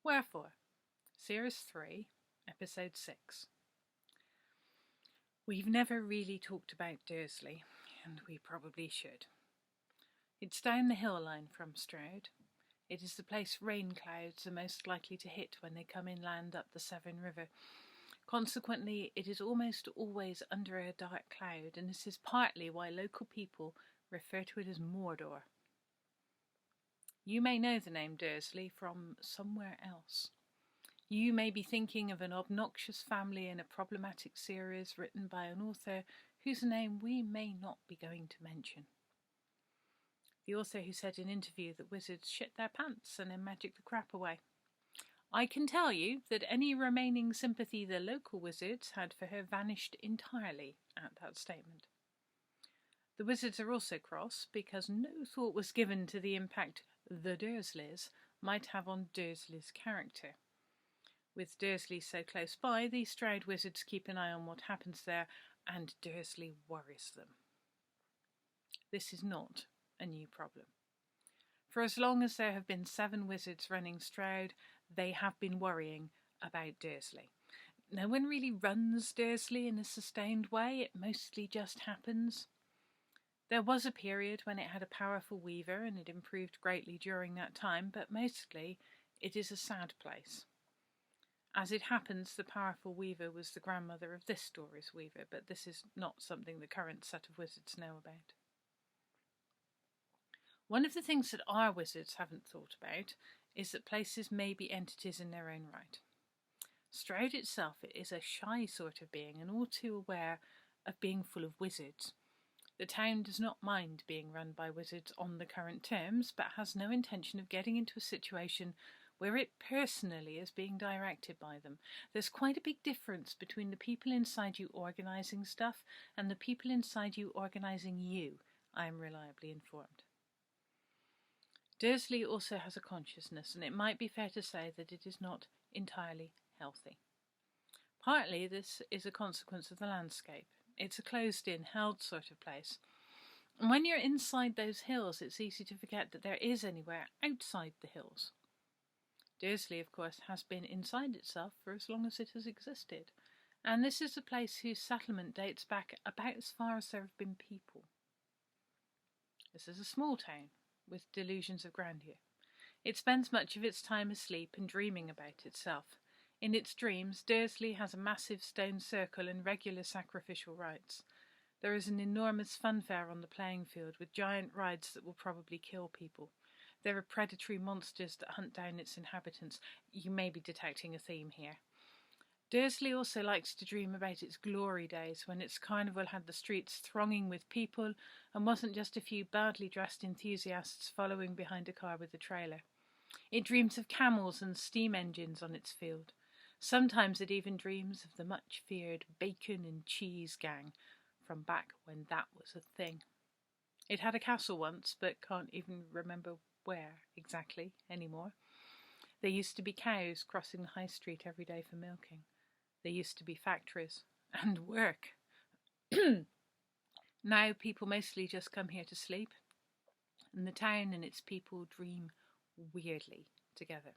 Wherefore, Series 3, Episode 6. We've never really talked about Dursley, and we probably should. It's down the hill line from Stroud. It is the place rain clouds are most likely to hit when they come inland up the Severn River. Consequently, it is almost always under a dark cloud, and this is partly why local people refer to it as Mordor. You may know the name Dursley from somewhere else. You may be thinking of an obnoxious family in a problematic series written by an author whose name we may not be going to mention. The author who said in an interview that wizards shit their pants and then magic the crap away. I can tell you that any remaining sympathy the local wizards had for her vanished entirely at that statement. The wizards are also cross because no thought was given to the impact the Dursleys might have on Dursley's character. With Dursley so close by, the Stroud wizards keep an eye on what happens there, and Dursley worries them. This is not a new problem. For as long as there have been 7 wizards running Stroud, they have been worrying about Dursley. No one really runs Dursley in a sustained way, it mostly just happens. There was a period when it had a powerful weaver, and it improved greatly during that time, but mostly it is a sad place. As it happens, the powerful weaver was the grandmother of this story's weaver, but this is not something the current set of wizards know about. One of the things that our wizards haven't thought about is that places may be entities in their own right. Stroud itself is a shy sort of being and all too aware of being full of wizards. The town does not mind being run by wizards on the current terms, but has no intention of getting into a situation where it personally is being directed by them. There's quite a big difference between the people inside you organising stuff and the people inside you organising you, I am reliably informed. Dursley also has a consciousness, and it might be fair to say that it is not entirely healthy. Partly this is a consequence of the landscape. It's a closed-in, held sort of place. And when you're inside those hills, it's easy to forget that there is anywhere outside the hills. Dursley, of course, has been inside itself for as long as it has existed, and this is a place whose settlement dates back about as far as there have been people. This is a small town with delusions of grandeur. It spends much of its time asleep and dreaming about itself. In its dreams, Dursley has a massive stone circle and regular sacrificial rites. There is an enormous funfair on the playing field with giant rides that will probably kill people. There are predatory monsters that hunt down its inhabitants. You may be detecting a theme here. Dursley also likes to dream about its glory days, when its carnival had the streets thronging with people and wasn't just a few badly dressed enthusiasts following behind a car with a trailer. It dreams of camels and steam engines on its field. Sometimes it even dreams of the much-feared bacon and cheese gang from back when that was a thing. It had a castle once, but can't even remember where exactly anymore. There used to be cows crossing the high street every day for milking. There used to be factories and work. Now people mostly just come here to sleep, and the town and its people dream weirdly together.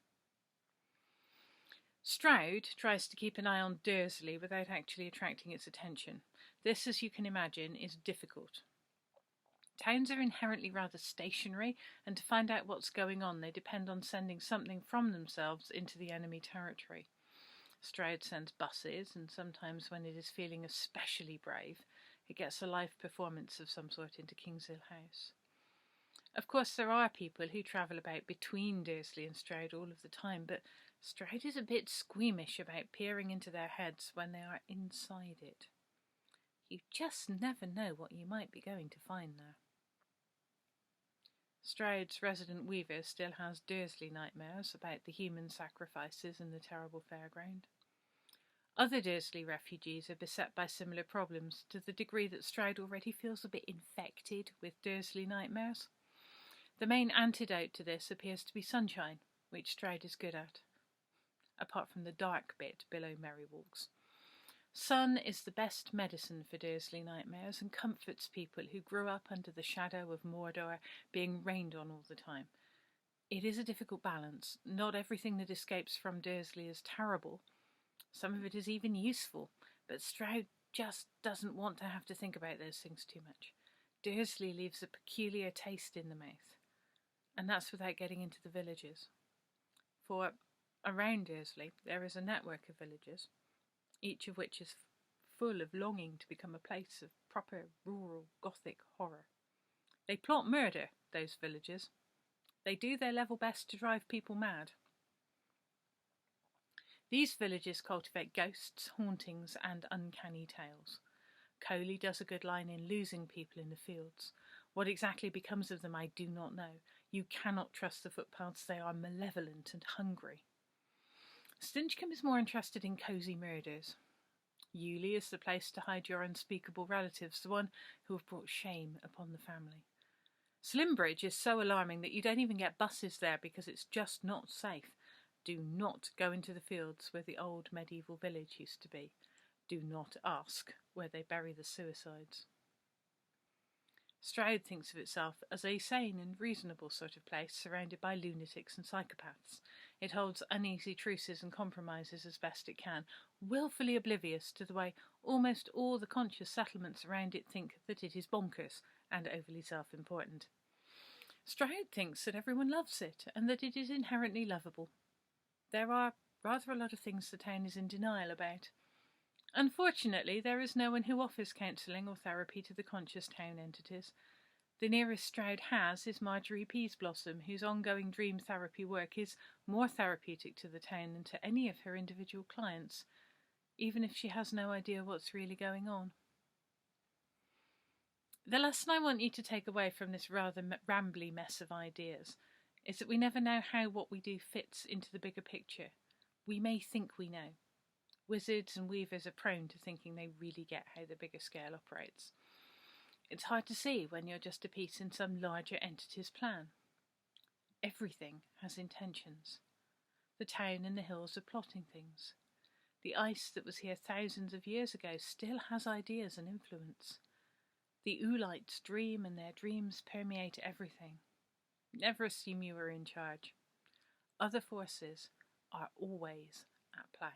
Stroud tries to keep an eye on Dursley without actually attracting its attention. This, as you can imagine, is difficult. Towns are inherently rather stationary, and to find out what's going on, they depend on sending something from themselves into the enemy territory. Stroud sends buses, and sometimes when it is feeling especially brave, it gets a live performance of some sort into Kingshill House. Of course, there are people who travel about between Dursley and Stroud all of the time, but Stroud is a bit squeamish about peering into their heads when they are inside it. You just never know what you might be going to find there. Stroud's resident weaver still has Dursley nightmares about the human sacrifices in the terrible fairground. Other Dursley refugees are beset by similar problems to the degree that Stroud already feels a bit infected with Dursley nightmares. The main antidote to this appears to be sunshine, which Stroud is good at, apart from the dark bit below Merry Walks. Sun is the best medicine for Dursley nightmares and comforts people who grew up under the shadow of Mordor being rained on all the time. It is a difficult balance. Not everything that escapes from Dursley is terrible. Some of it is even useful, but Stroud just doesn't want to have to think about those things too much. Dursley leaves a peculiar taste in the mouth, and that's without getting into the villages. For around Dursley there is a network of villages, each of which is full of longing to become a place of proper rural Gothic horror. They plot murder, those villages. They do their level best to drive people mad. These villages cultivate ghosts, hauntings, and uncanny tales. Coley does a good line in Losing People in the Fields. What exactly becomes of them I do not know. You cannot trust the footpaths, they are malevolent and hungry. Stinchcombe is more interested in cosy murders. Ewley is the place to hide your unspeakable relatives, the one who have brought shame upon the family. Slimbridge is so alarming that you don't even get buses there because it's just not safe. Do not go into the fields where the old medieval village used to be. Do not ask where they bury the suicides. Stroud thinks of itself as a sane and reasonable sort of place surrounded by lunatics and psychopaths. It holds uneasy truces and compromises as best it can, wilfully oblivious to the way almost all the conscious settlements around it think that it is bonkers and overly self-important. Stroud thinks that everyone loves it and that it is inherently lovable. There are rather a lot of things the town is in denial about. Unfortunately, there is no one who offers counselling or therapy to the conscious town entities. The nearest Stroud has is Marjorie Peaseblossom, whose ongoing dream therapy work is more therapeutic to the town than to any of her individual clients, even if she has no idea what's really going on. The lesson I want you to take away from this rather rambly mess of ideas is that we never know how what we do fits into the bigger picture. We may think we know. Wizards and weavers are prone to thinking they really get how the bigger scale operates. It's hard to see when you're just a piece in some larger entity's plan. Everything has intentions. The town and the hills are plotting things. The ice that was here thousands of years ago still has ideas and influence. The Oolites dream and their dreams permeate everything. Never assume you are in charge. Other forces are always at play.